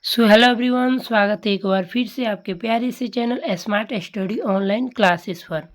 So hello everyone, स्वागत है एक बार फिर से आपके प्यारे से channel smart study online classes पर।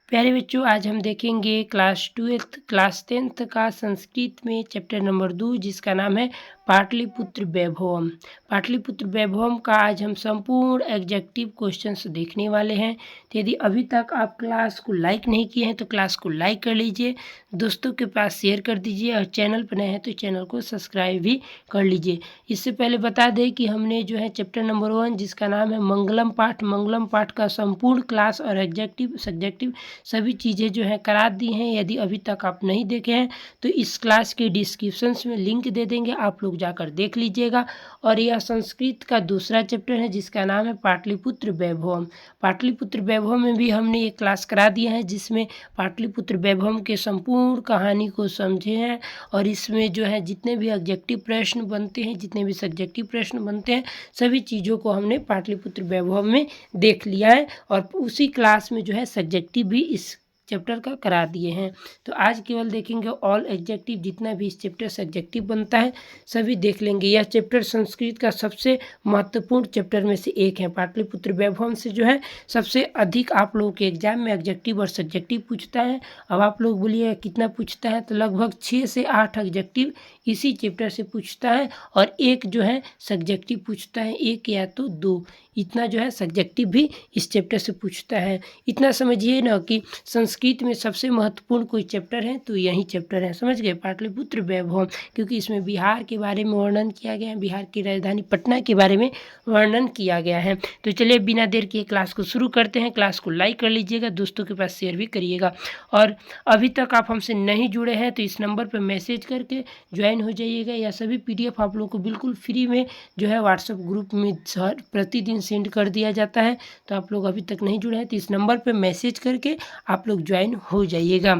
प्यारे बच्चों, आज हम देखेंगे क्लास 10th का संस्कृत में चैप्टर नंबर 2, जिसका नाम है पाटलिपुत्र वैभवम। पाटलिपुत्र वैभवम का आज हम संपूर्ण एग्जेक्टिव क्वेश्चंस देखने वाले हैं। तो यदि अभी तक आप क्लास को लाइक नहीं किए हैं तो क्लास को लाइक कर लीजिए, दोस्तों के पास शेयर कर दीजिए, और चैनल पर नए हैं तो चैनल को सब्सक्राइब भी कर लीजिए। इससे पहले बता दें कि हमने जो है चैप्टर नंबर 1, जिसका नाम है मंगलम पाठ का संपूर्ण क्लास और एग्जेक्टिव सब्जेक्टिव सभी चीज़ें जो है करा दी हैं। यदि अभी तक आप नहीं देखे हैं तो इस क्लास के डिस्क्रिप्शंस में लिंक दे देंगे, आप लोग जाकर देख लीजिएगा। और यह संस्कृत का दूसरा चैप्टर है, जिसका नाम है पाटलिपुत्र वैभवम। पाटलिपुत्र वैभवम में भी हमने एक क्लास करा दिया है, जिसमें पाटलिपुत्र वैभवम के संपूर्ण कहानी को समझे हैं। और इसमें जो है जितने भी ऑब्जेक्टिव प्रश्न बनते हैं, जितने भी सब्जेक्टिव प्रश्न बनते हैं, सभी चीज़ों को हमने पाटलिपुत्र वैभवम में देख लिया है। और उसी क्लास में जो है सब्जेक्टिव भी इस चैप्टर का करा दिए हैं। तो आज केवल देखेंगे ऑल एग्जेक्टिव, जितना भी इस चैप्टर से एग्जेक्टिव बनता है सभी देख लेंगे। यह चैप्टर संस्कृत का सबसे महत्वपूर्ण चैप्टर में से एक है। पाटलिपुत्र वैभवम से जो है सबसे अधिक आप लोगों के एग्जाम में एग्जेक्टिव और सब्जेक्टिव पूछता है। अब आप लोग बोलिए कितना पूछता है, तो लगभग 6 से 8 एग्जेक्टिव इसी चैप्टर से पूछता है, और एक जो है सब्जेक्टिव पूछता है, एक या तो 2, इतना जो है सब्जेक्टिव भी इस चैप्टर से पूछता है। इतना समझिए ना कि संस्कृत में सबसे महत्वपूर्ण कोई चैप्टर है तो यही चैप्टर है, समझ गए, पाटलिपुत्र वैभवम। क्योंकि इसमें बिहार के बारे में वर्णन किया गया है, बिहार की राजधानी पटना के बारे में वर्णन किया गया है। तो चलिए बिना देर के क्लास को शुरू करते हैं। क्लास को लाइक कर लीजिएगा, दोस्तों के पास शेयर भी करिएगा। और अभी तक आप हमसे नहीं जुड़े हैं तो इस नंबर पर मैसेज करके ज्वाइन हो जाइएगा। या सभी PDF आप लोगों को बिल्कुल फ्री में जो है व्हाट्सएप ग्रुप में प्रतिदिन सेंड कर दिया जाता है। तो आप लोग अभी तक नहीं जुड़े हैं तो इस नंबर पर मैसेज करके आप लोग ज्वाइन हो जाइएगा,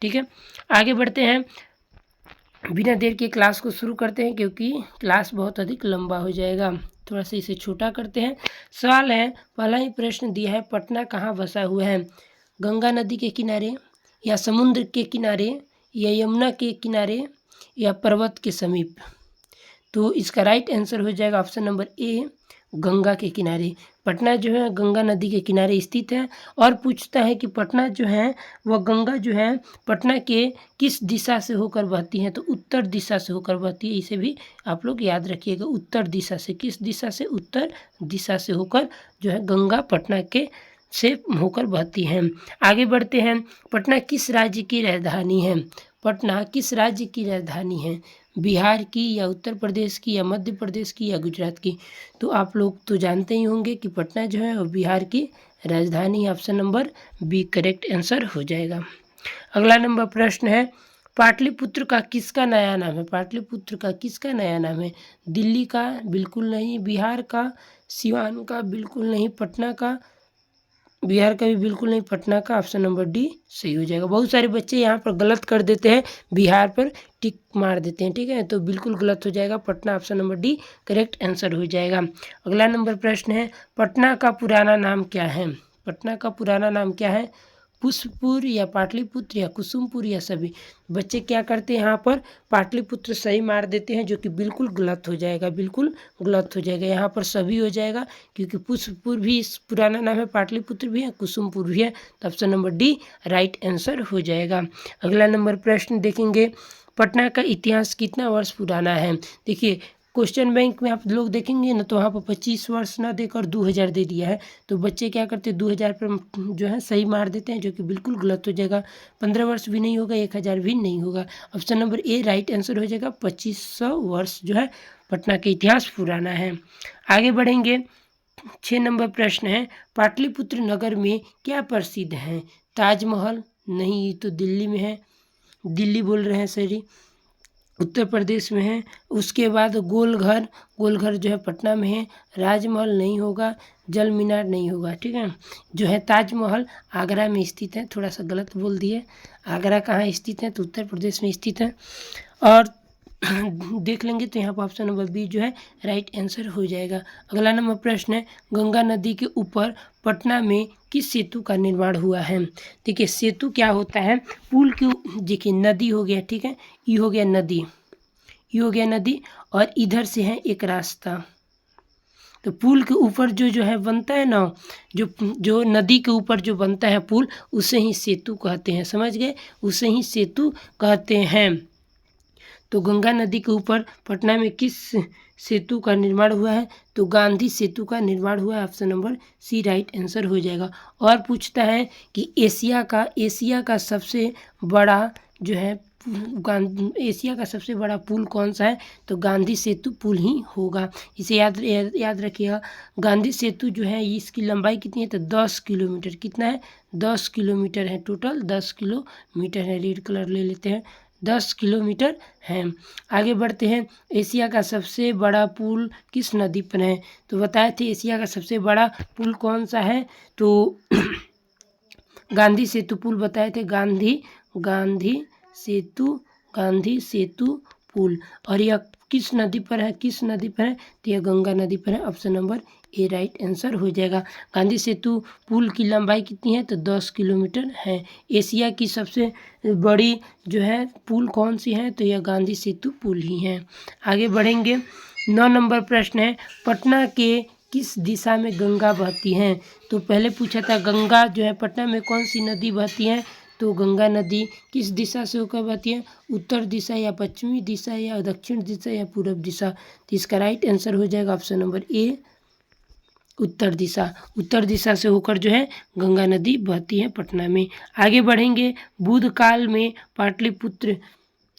ठीक है। आगे बढ़ते हैं, बिना देर के क्लास को शुरू करते हैं, क्योंकि क्लास बहुत अधिक लंबा हो जाएगा। थोड़ा सा इसे छोटा करते हैं। सवाल है, पहला ही प्रश्न दिया है, पटना कहाँ बसा हुआ है? गंगा नदी के किनारे, या समुद्र के किनारे, या यमुना के किनारे, या पर्वत के समीप? तो इसका राइट आंसर हो जाएगा ऑप्शन नंबर ए, गंगा के किनारे। पटना जो है गंगा नदी के किनारे स्थित है। और पूछता है कि पटना जो है वह गंगा जो है पटना के किस दिशा से होकर बहती है? तो उत्तर दिशा से होकर बहती है। इसे भी आप लोग याद रखिएगा, उत्तर दिशा से। किस दिशा से? उत्तर दिशा से होकर जो है गंगा पटना के से होकर बहती है। आगे बढ़ते हैं, पटना किस राज्य की राजधानी है? पटना किस राज्य की राजधानी है? बिहार की, या उत्तर प्रदेश की, या मध्य प्रदेश की, या गुजरात की? तो आप लोग तो जानते ही होंगे कि पटना जो है वो बिहार की राजधानी। Option number B correct answer हो जाएगा। अगला नंबर प्रश्न है, पाटलिपुत्र का किसका नया नाम है? पाटलिपुत्र का किसका नया नाम है? दिल्ली का? बिल्कुल नहीं। बिहार का? सिवान का? बिल्कुल नहीं। पटना का? बिहार का भी बिल्कुल नहीं। पटना का? ऑप्शन नंबर डी सही हो जाएगा। बहुत सारे बच्चे यहाँ पर गलत कर देते हैं, बिहार पर टिक मार देते हैं, ठीक है, तो बिल्कुल गलत हो जाएगा। Patna option number D correct answer हो जाएगा। अगला नंबर प्रश्न है, पटना का पुराना नाम क्या है? पटना का पुराना नाम क्या है? पुष्पपुर, या पाटलिपुत्र, या कुसुमपुर, या सभी? बच्चे क्या करते हैं, यहाँ पर पाटलिपुत्र सही मार देते हैं, जो कि बिल्कुल गलत हो जाएगा, बिल्कुल गलत हो जाएगा। यहाँ पर सभी हो जाएगा, क्योंकि पुष्पपुर भी पुराना नाम है, पाटलिपुत्र भी है, कुसुमपुर भी है। तो option number D right answer हो जाएगा। अगला नंबर प्रश्न देखेंगे, पटना का इतिहास कितना वर्ष पुराना है? देखिए, क्वेश्चन बैंक में आप लोग देखेंगे ना, तो वहाँ पर 25 वर्ष ना देकर 2000 दे दिया है। तो बच्चे क्या करते हैं, 2000 पर जो है सही मार देते हैं, जो कि बिल्कुल गलत हो जाएगा। 15 वर्ष भी नहीं होगा, 1000 भी नहीं होगा। Option number A right answer हो जाएगा। 2500 वर्ष जो है पटना का इतिहास पुराना है। आगे बढ़ेंगे, 6 नंबर प्रश्न है, पाटलिपुत्र नगर में क्या प्रसिद्ध है? ताजमहल? नहीं, ये तो दिल्ली में है, दिल्ली बोल रहे हैं, सॉरी, उत्तर प्रदेश में है। उसके बाद गोलघर, गोलघर जो है पटना में है। राजमहल नहीं होगा, जल मीनार नहीं होगा, ठीक है। जो है ताजमहल आगरा में स्थित है, थोड़ा सा गलत बोल दिए। आगरा कहाँ स्थित है? तो उत्तर प्रदेश में स्थित है। और देख लेंगे तो यहाँ पर ऑप्शन नंबर बी जो है राइट आंसर हो जाएगा। अगला नंबर प्रश्न है, गंगा नदी के ऊपर पटना में किस सेतु का निर्माण हुआ है? देखिए, सेतु क्या होता है, पुल की, देखिए नदी हो गया, ठीक है, ये हो गया नदी, ये हो गया नदी, और इधर से है एक रास्ता, तो पुल के ऊपर जो है बनता है ना, जो नदी के ऊपर जो बनता है पुल, उसे ही सेतु कहते हैं। समझ गए, उसे ही सेतु कहते हैं। तो गंगा नदी के ऊपर पटना में किस सेतु का निर्माण हुआ है? तो गांधी सेतु का निर्माण हुआ है। Option number C right answer हो जाएगा। और पूछता है कि एशिया का सबसे बड़ा जो है एशिया का सबसे बड़ा पुल कौन सा है? तो गांधी सेतु पुल ही होगा। इसे याद रखिएगा। गांधी सेतु जो है इसकी लंबाई कितनी है? तो 10 किलोमीटर। कितना है? 10 किलोमीटर है। टोटल 10 किलोमीटर है। रेड कलर ले लेते हैं, 10 किलोमीटर है। आगे बढ़ते हैं। एशिया का सबसे बड़ा पुल किस नदी पर है? तो बताए थे एशिया का सबसे बड़ा पुल कौन सा है? तो गांधी सेतु पुल बताए थे। गांधी सेतु पुल। और यह किस नदी पर है? तो यह गंगा नदी पर है। Option number A right answer हो जाएगा। गांधी सेतु पुल की लंबाई कितनी है? तो 10 किलोमीटर है। एशिया की सबसे बड़ी जो है पुल कौन सी है? तो यह गांधी सेतु पुल ही है। आगे बढ़ेंगे। 9 नंबर प्रश्न है, पटना के किस दिशा में गंगा बहती है? तो पहले पूछा था गंगा जो है पटना में कौन सी नदी बहती है? तो गंगा नदी किस दिशा से होकर बहती है? उत्तर दिशा या पश्चिमी दिशा या दक्षिण दिशा या पूर्व दिशा? तो इसका राइट आंसर हो जाएगा ऑप्शन नंबर ए, उत्तर दिशा से होकर जो है गंगा नदी बहती है पटना में। आगे बढ़ेंगे। बुद्ध काल में पाटलिपुत्र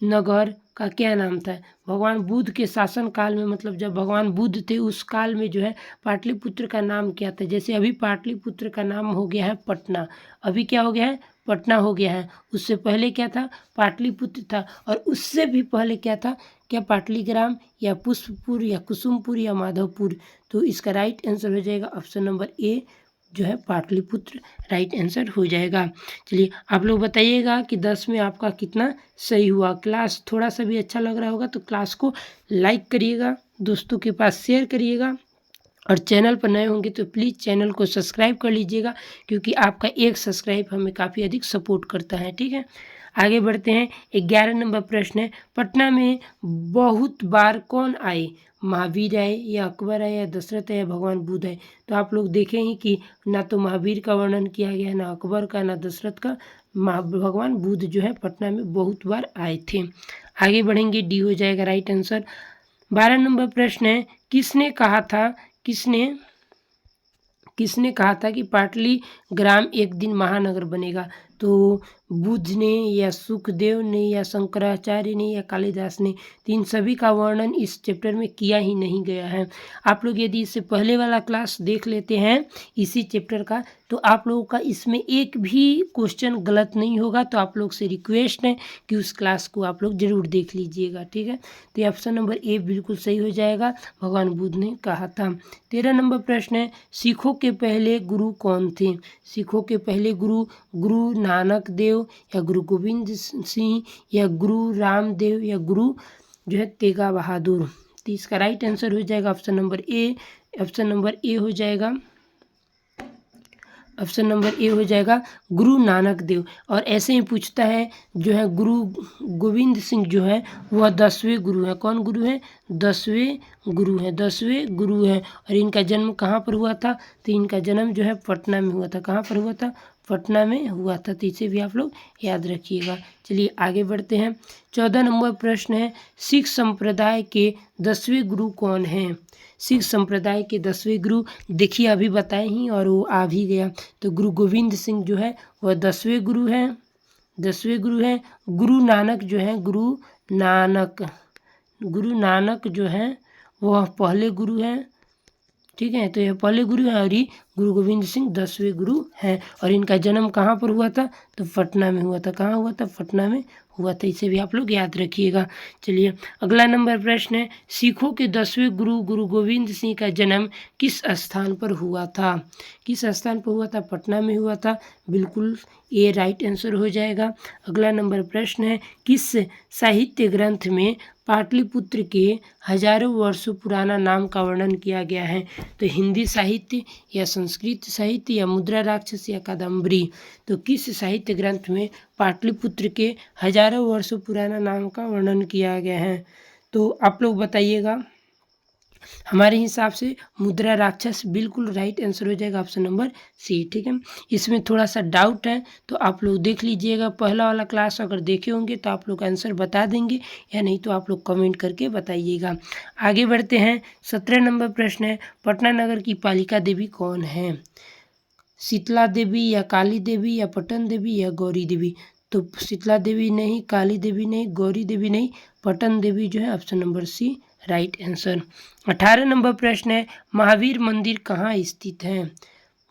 नगर का क्या नाम था? भगवान बुद्ध के शासन काल में, मतलब जब भगवान बुद्ध थे उस काल में जो है पाटलिपुत्र का नाम क्या था? जैसे अभी पाटलिपुत्र का नाम हो गया है पटना। अभी क्या हो गया है? पटना हो गया है। उससे पहले क्या था? पाटलिपुत्र था। और उससे भी पहले क्या था? क्या पाटलीग्राम या पुष्पपुर या कुसुमपुर या माधवपुर? तो इसका राइट आंसर हो जाएगा ऑप्शन नंबर ए जो है पाटलिपुत्र राइट आंसर हो जाएगा। चलिए आप लोग बताइएगा कि 10 में आपका कितना सही हुआ। क्लास थोड़ा सा भी अच्छा लग रहा होगा तो क्लास को लाइक करिएगा, दोस्तों के पास शेयर करिएगा, और चैनल पर नए होंगे तो प्लीज़ चैनल को सब्सक्राइब कर लीजिएगा, क्योंकि आपका एक सब्सक्राइब हमें काफ़ी अधिक सपोर्ट करता है। ठीक है, आगे बढ़ते हैं। 11 नंबर प्रश्न है, पटना में बहुत बार कौन आए? महावीर आए या अकबर आए या दशरथ आए या भगवान बुद्ध आए? तो आप लोग देखें ही कि ना तो महावीर का वर्णन किया गया है, ना अकबर का, ना दशरथ का। भगवान बुद्ध जो है पटना में बहुत बार आए थे। आगे बढ़ेंगे, डी हो जाएगा राइट आंसर। 12 नंबर प्रश्न है, किसने कहा था कि पाटलीग्राम एक दिन महानगर बनेगा? तो बुद्ध ने या सुखदेव ने या शंकराचार्य ने या कालिदास ने? तो इन सभी का वर्णन इस चैप्टर में किया ही नहीं गया है। आप लोग यदि इससे पहले वाला क्लास देख लेते हैं इसी चैप्टर का, तो आप लोगों का इसमें एक भी क्वेश्चन गलत नहीं होगा। तो आप लोग से रिक्वेस्ट है कि उस क्लास को आप लोग ज़रूर देख लीजिएगा। ठीक है, तो ये ऑप्शन नंबर ए बिल्कुल सही हो जाएगा, भगवान बुद्ध ने कहा था। 13 नंबर प्रश्न है, सिखों के पहले गुरु कौन थे? सिखों के पहले गुरु नानक देव या गुरु गोविंद सिंह या गुरु रामदेव या गुरु जो है तेगा बहादुर? तो इसका राइट आंसर हो जाएगा ऑप्शन नंबर ए हो जाएगा। ऑप्शन नंबर ए हो जाएगा गुरु नानक देव। और ऐसे ही पूछता है जो है गुरु गोविंद सिंह जो है वह 10वें गुरु है। कौन गुरु है? 10वें गुरु है। और इनका जन्म कहाँ पर हुआ था? तो इनका जन्म जो है पटना में हुआ था। कहाँ पर हुआ था? पटना में हुआ था। तो इसे भी आप लोग याद रखिएगा। चलिए आगे बढ़ते हैं। 14 नंबर प्रश्न है, सिख संप्रदाय के 10वें गुरु कौन हैं? सिख संप्रदाय के 10वें गुरु देखिए अभी बताए ही और वो आ भी गया। तो गुरु गोविंद सिंह जो है वह 10वें गुरु हैं। गुरु नानक जो है गुरु नानक जो है वह पहले गुरु हैं। ठीक है, तो यह पहले गुरु हैं और ये गुरु गोविंद सिंह 10वें गुरु हैं। और इनका जन्म कहाँ पर हुआ था? तो पटना में हुआ था। कहाँ हुआ था? पटना में हुआ था। इसे भी आप लोग याद रखिएगा। चलिए अगला नंबर प्रश्न है, सिखों के 10वें गुरु गुरु गोविंद सिंह का जन्म किस स्थान पर हुआ था? किस स्थान पर हुआ था? पटना में हुआ था। बिल्कुल ये राइट आंसर हो जाएगा। अगला नंबर प्रश्न है, किस साहित्य ग्रंथ में पाटलिपुत्र के हजारों वर्षों पुराना नाम का वर्णन किया गया है? तो हिंदी साहित्य या संस्कृत साहित्य या मुद्रा राक्षस या कादम्बरी? तो किस साहित्य ग्रंथ में पाटलिपुत्र के हजारों वर्षों पुराना नाम का वर्णन किया गया है? तो आप लोग बताइएगा। हमारे हिसाब से मुद्रा राक्षस बिल्कुल राइट आंसर हो जाएगा ऑप्शन नंबर सी। ठीक है, इसमें थोड़ा सा डाउट है तो आप लोग देख लीजिएगा, पहला वाला क्लास अगर देखे होंगे तो आप लोग आंसर बता देंगे, या नहीं तो आप लोग कमेंट करके बताइएगा। आगे बढ़ते हैं, 17 नंबर प्रश्न है, पटना नगर की पालिका देवी कौन है? शीतला देवी या काली देवी या पटन देवी या गौरी देवी? तो शीतला देवी नहीं, काली देवी नहीं, गौरी देवी नहीं, पटन देवी जो है option number C right answer. 18 number प्रश्न है, महावीर मंदिर कहाँ स्थित है?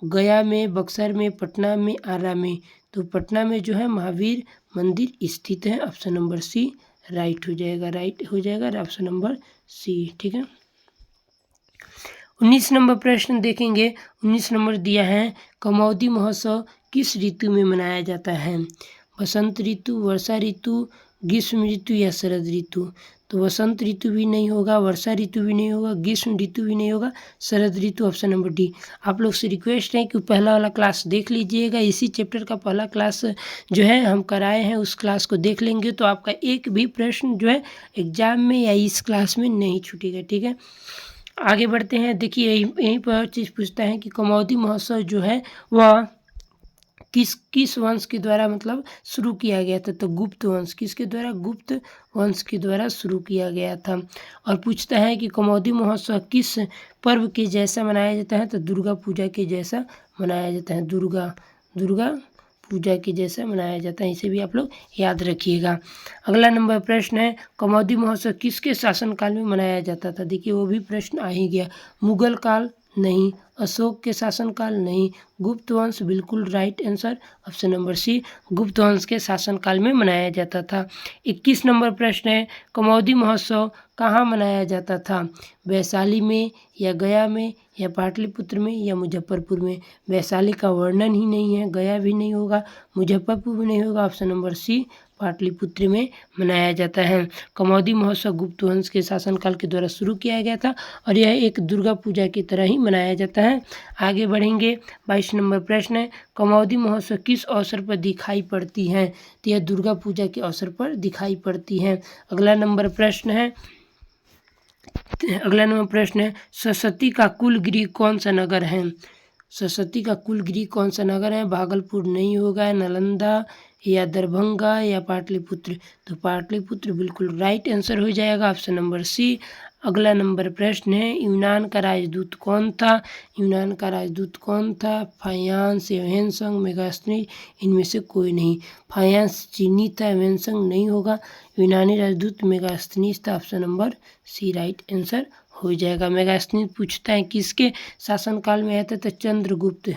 गया में, बक्सर में, पटना में, आरा में? तो पटना में जो है महावीर मंदिर स्थित है, ऑप्शन नंबर सी राइट हो जाएगा, राइट हो जाएगा ऑप्शन नंबर सी। ठीक है, 19 नंबर प्रश्न देखेंगे। 19 नंबर दिया है, कमौदी महोत्सव किस ऋतु में मनाया जाता है? बसंत ऋतु, वर्षा ऋतु, ग्रीष्म ऋतु या शरद ऋतु? तो वसंत ऋतु भी नहीं होगा, वर्षा ऋतु भी नहीं होगा, ग्रीष्म ऋतु भी नहीं होगा, शरद ऋतु ऑप्शन नंबर डी। आप लोग से रिक्वेस्ट है कि पहला वाला क्लास देख लीजिएगा, इसी चैप्टर का पहला क्लास जो है हम कराए हैं, उस क्लास को देख लेंगे तो आपका एक भी प्रश्न जो है एग्जाम में या इस क्लास में नहीं छूटेगा। ठीक है, आगे बढ़ते हैं। देखिए यहीं पर चीज़ पूछता है कि कमौदी महोत्सव जो है वह किस वंश के द्वारा मतलब शुरू किया गया था? तो गुप्त वंश, किसके द्वारा? गुप्त वंश के द्वारा शुरू किया गया था। और पूछता है कि कमौदी महोत्सव किस पर्व के जैसा मनाया जाता है? तो दुर्गा पूजा के जैसा मनाया जाता है, दुर्गा पूजा के जैसा मनाया जाता है, इसे भी आप लोग याद रखिएगा। अगला नंबर प्रश्न है, कमौदी महोत्सव किसके शासनकाल में मनाया जाता था? देखिए वो भी प्रश्न आ ही गया, मुगल काल नहीं, अशोक के शासनकाल नहीं, गुप्त वंश बिल्कुल right answer option number C, Gupta वंश के शासनकाल में मनाया जाता था। 21 नंबर प्रश्न है, कमौदी महोत्सव कहाँ मनाया जाता था? वैशाली में या गया में या पाटलिपुत्र में या मुजफ्फरपुर में? वैशाली का वर्णन ही नहीं है, गया भी नहीं होगा, मुजफ्फरपुर भी नहीं होगा, ऑप्शन नंबर सी पाटलिपुत्र में मनाया जाता है। कमौदी महोत्सव गुप्त वंश के शासनकाल के द्वारा शुरू किया गया था और यह एक दुर्गा पूजा की तरह ही मनाया जाता है। आगे बढ़ेंगे, 22 नंबर प्रश्न है, कमौदी महोत्सव किस अवसर पर दिखाई पड़ती है? तो यह दुर्गा पूजा के अवसर पर दिखाई पड़ती है। अगला नंबर प्रश्न है, सरस्वती का कुल गृह कौन सा नगर है? सरस्वती का कुल गृह कौन सा नगर है? भागलपुर नहीं होगा, नालंदा या दरभंगा या पाटलिपुत्र? तो पाटलिपुत्र बिल्कुल राइट आंसर हो जाएगा, ऑप्शन नंबर सी। अगला नंबर प्रश्न है, यूनान का राजदूत कौन था? यूनान का राजदूत कौन था? फायांस, एवेंसंग, मेगास्थनीज, इनमें से कोई नहीं। फायांस चीनी था, एवेंसंग नहीं होगा, यूनानी राजदूत मेगास्थनीज था, option number C right answer हो जाएगा। मेगास्थनीज पूछता है किसके शासनकाल में आया था? तो चंद्रगुप्त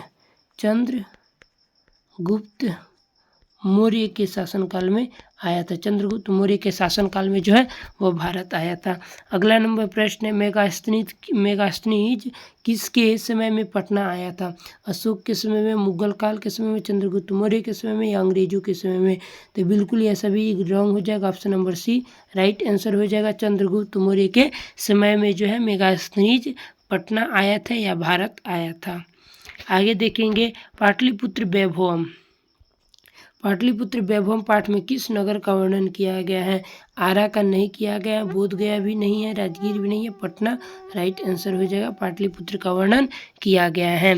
मौर्य के शासनकाल में आया था। चंद्रगुप्त मौर्य के शासनकाल में जो है वो भारत आया था। अगला नंबर प्रश्न है, मेगास्थनीज किसके समय में पटना आया था? अशोक के समय में, मुगल काल के समय में, चंद्रगुप्त मौर्य के समय में या अंग्रेजों के समय में? तो बिल्कुल ये सभी रॉन्ग हो जाएगा, option number C right answer हो जाएगा। चंद्रगुप्त मौर्य के समय में जो है मेगास्थनीज पटना आया था या भारत आया था। आगे देखेंगे, पाटलिपुत्र वैभवम। पाटलिपुत्र वैभवम पाठ में किस नगर का वर्णन किया गया है? आरा का नहीं किया गया, बोध गया भी नहीं है, राजगीर भी नहीं है, पटना राइट आंसर हो जाएगा, पाटलिपुत्र का वर्णन किया गया है।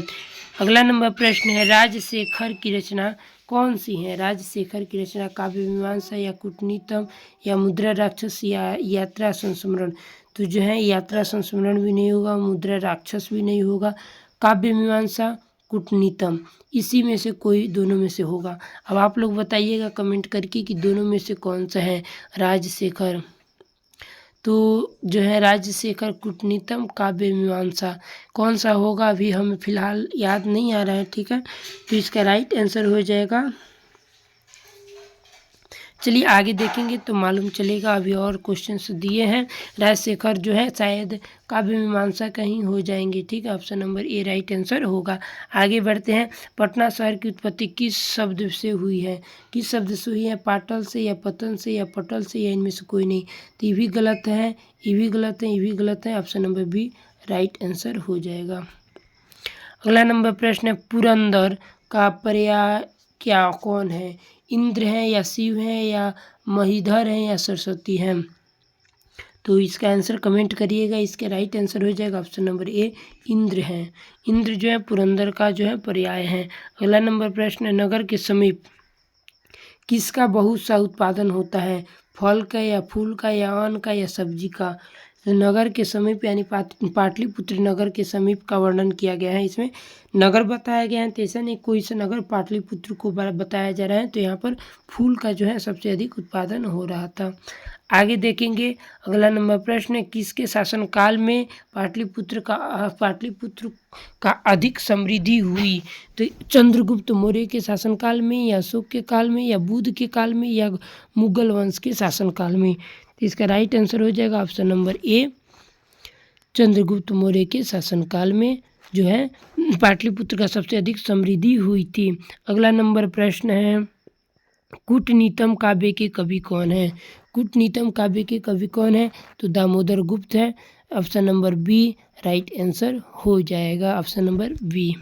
अगला नंबर प्रश्न है, राजशेखर की रचना कौन सी है? राजशेखर की रचना काव्य मीमांसा या कूटनीतम या मुद्रा राक्षस या यात्रा संस्मरण? तो जो है यात्रा संस्मरण भी नहीं होगा, मुद्रा राक्षस भी नहीं होगा, काव्य मीमांसा, कूटनीतम, इसी में से कोई दोनों में से होगा। अब आप लोग बताइएगा कमेंट करके कि दोनों में से कौन सा है राजशेखर। तो जो है राजशेखर, कूटनीतम, काव्य मीमांसा, कौन सा होगा अभी हमें फिलहाल याद नहीं आ रहा है। ठीक है, तो इसका राइट आंसर हो जाएगा, चलिए आगे देखेंगे तो मालूम चलेगा। अभी और क्वेश्चंस दिए हैं, राजशेखर जो है शायद काव्य मीमांसा कहीं हो जाएंगे। ठीक है, option number A right answer होगा। आगे बढ़ते हैं, पटना शहर की उत्पत्ति किस शब्द से हुई है? किस शब्द से हुई है? पाटल से या पतन से या पटल से या इनमें से कोई नहीं? तो ये भी गलत है, ये भी गलत है, ये भी गलत है, option number B right answer हो जाएगा। अगला नंबर प्रश्न है, पुरंदर का पर्याय क्या कौन है? इंद्र है या शिव है या महीधर है या सरस्वती है? तो इसका आंसर कमेंट करिएगा। इसका राइट आंसर हो जाएगा ऑप्शन नंबर ए, इंद्र है। इंद्र जो है पुरंदर का जो है पर्याय है। अगला नंबर प्रश्न है, नगर के समीप किसका बहुत सा उत्पादन होता है? फल का या फूल का या अन्न का या सब्जी का? तो नगर के समीप यानी पाटलिपुत्र नगर के समीप का वर्णन किया गया है। इसमें नगर बताया गया है, तो ऐसा नहीं कोई सा नगर पाटलिपुत्र को बताया जा रहा है। तो यहाँ पर फूल का जो है सबसे अधिक उत्पादन हो रहा था। आगे देखेंगे अगला नंबर प्रश्न है, किसके शासनकाल में पाटलिपुत्र का अधिक समृद्धि हुई? तो चंद्रगुप्त मौर्य के शासनकाल में या अशोक के काल में या बुद्ध के काल में या मुगल वंश के शासनकाल में? तो इसका राइट आंसर हो जाएगा option number A, Chandragupta Maurya के शासनकाल में जो है पाटलिपुत्र का सबसे अधिक समृद्धि हुई थी। अगला नंबर प्रश्न है, कूटनीतम काव्य के कवि कौन है? कूटनीतम काव्य के कवि कौन है? तो दामोदर गुप्त है। Option number B right answer हो जाएगा, ऑप्शन नंबर बी।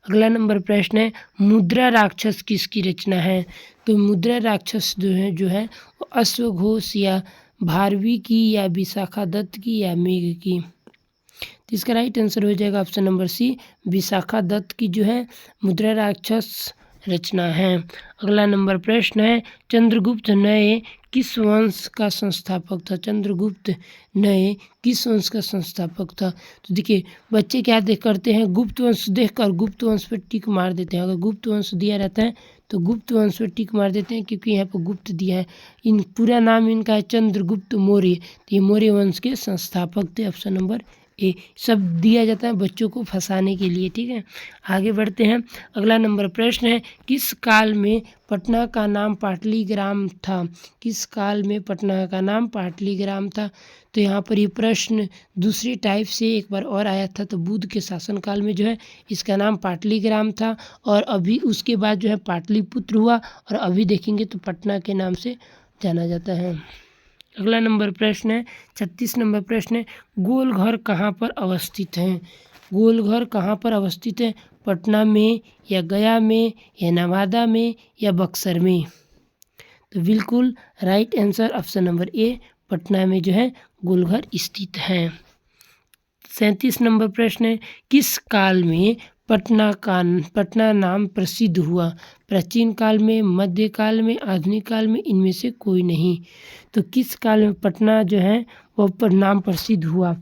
अगला नंबर प्रश्न है, मुद्रा राक्षस किसकी रचना है? तो मुद्रा राक्षस जो है वो अश्वघोष या भारवी की या विशाखा दत्त की या मेघ की? तो इसका राइट आंसर हो जाएगा option number C, Vishakha Datta की जो है मुद्रा राक्षस रचना है। अगला नंबर प्रश्न है, चंद्रगुप्त नए किस वंश का संस्थापक था? चंद्रगुप्त नए किस वंश का संस्थापक था? तो देखिए बच्चे क्या करते हैं, गुप्त वंश देखकर गुप्त वंश पर टिक मार देते हैं। अगर गुप्त वंश दिया रहता है तो गुप्त वंश पर टिक मार देते हैं, क्योंकि यहाँ पर गुप्त दिया है। इन पूरा नाम इनका है चंद्रगुप्त मौर्य, तो ये मौर्य वंश के संस्थापक थे। ऑप्शन नंबर ए सब दिया जाता है बच्चों को फंसाने के लिए, ठीक है। आगे बढ़ते हैं। अगला नंबर प्रश्न है, किस काल में पटना का नाम पाटलीग्राम था? किस काल में पटना का नाम पाटलीग्राम था? तो यहाँ पर ये प्रश्न दूसरे टाइप से एक बार और आया था। तो बुद्ध के शासनकाल में जो है इसका नाम पाटलीग्राम था, और अभी उसके बाद जो है पाटलिपुत्र हुआ, और अभी देखेंगे तो पटना के नाम से जाना जाता है। अगला नंबर प्रश्न है 36 नंबर प्रश्न है, गोलघर कहाँ पर अवस्थित है? गोलघर कहाँ पर अवस्थित है? पटना में या गया में या नवादा में या बक्सर में? तो बिल्कुल right answer option number A, Patna में जो है गोलघर स्थित है। 37 नंबर प्रश्न है, किस काल में पटना नाम प्रसिद्ध हुआ? प्राचीन काल में, मध्यकाल में, आधुनिक काल में, इनमें से कोई नहीं। तो किस काल में पटना जो है वो नाम प्रसिद्ध हुआ?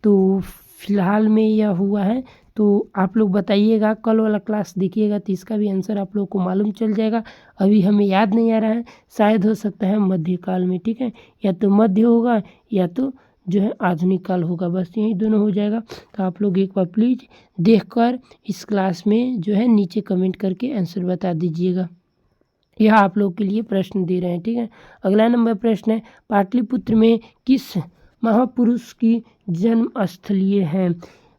तो फिलहाल में यह हुआ है, तो आप लोग बताइएगा, कल वाला क्लास देखिएगा तो इसका भी आंसर आप लोग को मालूम चल जाएगा। अभी हमें याद नहीं आ रहा है, शायद हो सकता है मध्यकाल में, ठीक है, या तो मध्य होगा या तो जो है आधुनिक काल होगा, बस यही दोनों हो जाएगा। तो आप लोग एक बार प्लीज़ देखकर इस क्लास में जो है नीचे कमेंट करके आंसर बता दीजिएगा। यह आप लोग के लिए प्रश्न दे रहे हैं, ठीक है। अगला नंबर प्रश्न है, पाटलिपुत्र में किस महापुरुष की जन्म स्थलीय है?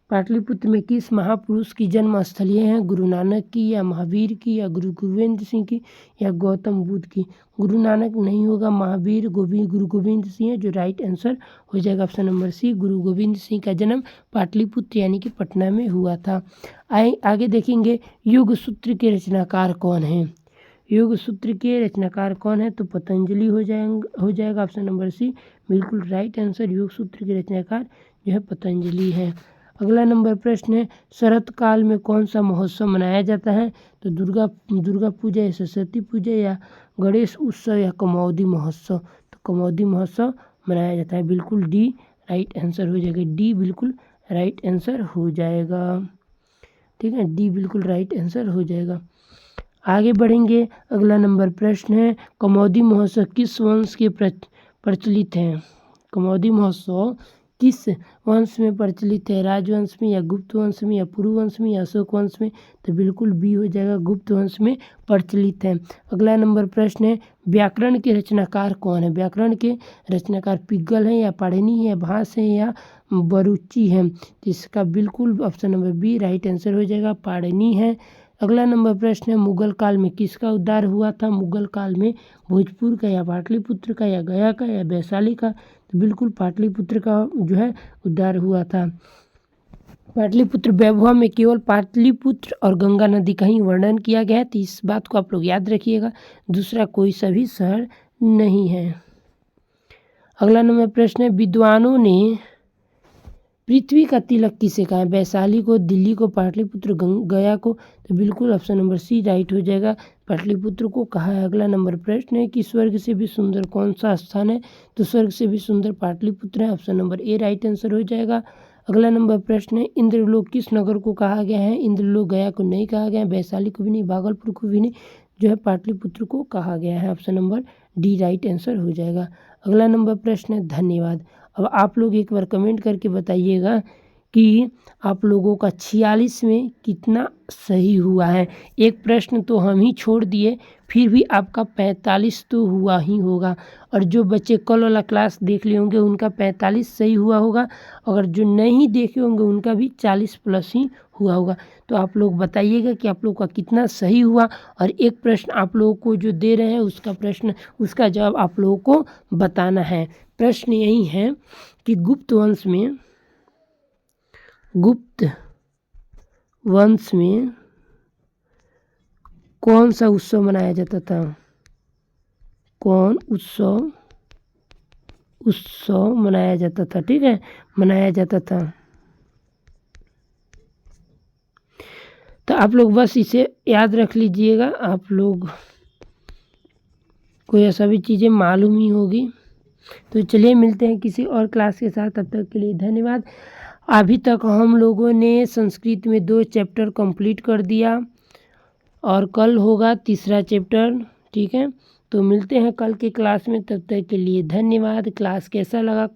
पाटलिपुत्र में किस महापुरुष की जन्म स्थलीय है? गुरु नानक की या महावीर की या गुरु गोविंद सिंह की या गौतम बुद्ध की? गुरु नानक नहीं होगा, महावीर गुरु गोविंद सिंह है, जो राइट आंसर हो जाएगा ऑप्शन नंबर सी, गुरु गोविंद सिंह का जन्म पाटलिपुत्र यानी कि पटना में हुआ था। आगे देखेंगे, योग सूत्र के रचनाकार कौन है? योग सूत्र के रचनाकार कौन है? तो पतंजलि हो जाएगा ऑप्शन नंबर सी, बिल्कुल राइट आंसर, योग सूत्र के रचनाकार जो है पतंजलि है। अगला नंबर प्रश्न है, शरत काल में कौन सा महोत्सव मनाया जाता है? तो दुर्गा पूजा या सरस्वती पूजा या गणेश उत्सव या कमौदी महोत्सव? तो कमौदी महोत्सव मनाया जाता है, बिल्कुल डी राइट आंसर हो जाएगा, डी बिल्कुल राइट आंसर हो जाएगा, ठीक है, डी बिल्कुल राइट आंसर हो जाएगा। आगे बढ़ेंगे। अगला नंबर प्रश्न है, कमौदी महोत्सव किस वंश के प्रचलित हैं? कमौदी महोत्सव किस वंश में प्रचलित है? राजवंश में या गुप्त वंश में या पुरु वंश में या अशोक वंश में? तो बिल्कुल बी हो जाएगा, गुप्त वंश में प्रचलित है। अगला नंबर प्रश्न है, व्याकरण के रचनाकार कौन है? व्याकरण के रचनाकार पिंगल है या पाणिनि है या भास है या बरुचि है? तो इसका बिल्कुल option number B right answer हो जाएगा, पाणिनि है। अगला नंबर प्रश्न है, मुगल काल में किसका उद्धार हुआ था? मुगल काल में भोजपुर का या पाटलिपुत्र का या गया का या वैशाली का? तो बिल्कुल पाटलिपुत्र का जो है उद्धार हुआ था। पाटलिपुत्र वैभव में केवल पाटलिपुत्र और गंगा नदी का ही वर्णन किया गया है, तो इस बात को आप लोग याद रखिएगा, दूसरा कोई सा भी शहर नहीं है। अगला नंबर प्रश्न है, विद्वानों ने पृथ्वी का तिलक किसे कहा है? वैशाली को, दिल्ली को, पाटलिपुत्र, गया को। तो बिल्कुल ऑप्शन नंबर सी राइट हो जाएगा, पाटलिपुत्र को कहा है। अगला नंबर प्रश्न है कि स्वर्ग से भी सुंदर कौन सा स्थान है? तो स्वर्ग से भी सुंदर पाटलिपुत्र है, option number A right answer हो जाएगा। अगला नंबर प्रश्न है, इंद्रलोक किस नगर को कहा गया है? इंद्रलोक गया को नहीं कहा गया, वैशाली को भी नहीं, भागलपुर को भी नहीं, जो है पाटलिपुत्र को कहा गया है, option number D right answer हो जाएगा। अगला नंबर प्रश्न है, धन्यवाद। अब आप लोग एक बार कमेंट करके बताइएगा कि आप लोगों का 46 में कितना सही हुआ है। एक प्रश्न तो हम ही छोड़ दिए, फिर भी आपका 45 तो हुआ ही होगा। और जो बच्चे कल वाला क्लास देख लिए होंगे उनका 45 सही हुआ होगा, अगर जो नहीं देखे होंगे उनका भी 40 प्लस ही हुआ होगा। तो आप लोग बताइएगा कि आप लोग का कितना सही हुआ। और एक प्रश्न आप लोगों को जो दे रहे हैं उसका जवाब आप लोगों को बताना है। प्रश्न यही है कि गुप्त वंश में कौन सा उत्सव मनाया जाता था? कौन उत्सव मनाया जाता था? ठीक है, मनाया जाता था। तो आप लोग बस इसे याद रख लीजिएगा, आप लोग को यह सभी चीज़ें मालूम ही होगी। तो चलिए मिलते हैं किसी और क्लास के साथ, तब तक के लिए धन्यवाद। अभी तक हम लोगों ने संस्कृत में 2 चैप्टर कंप्लीट कर दिया और कल होगा तीसरा चैप्टर। ठीक है, तो मिलते हैं कल की क्लास में, तब तक के लिए धन्यवाद। क्लास कैसा लगा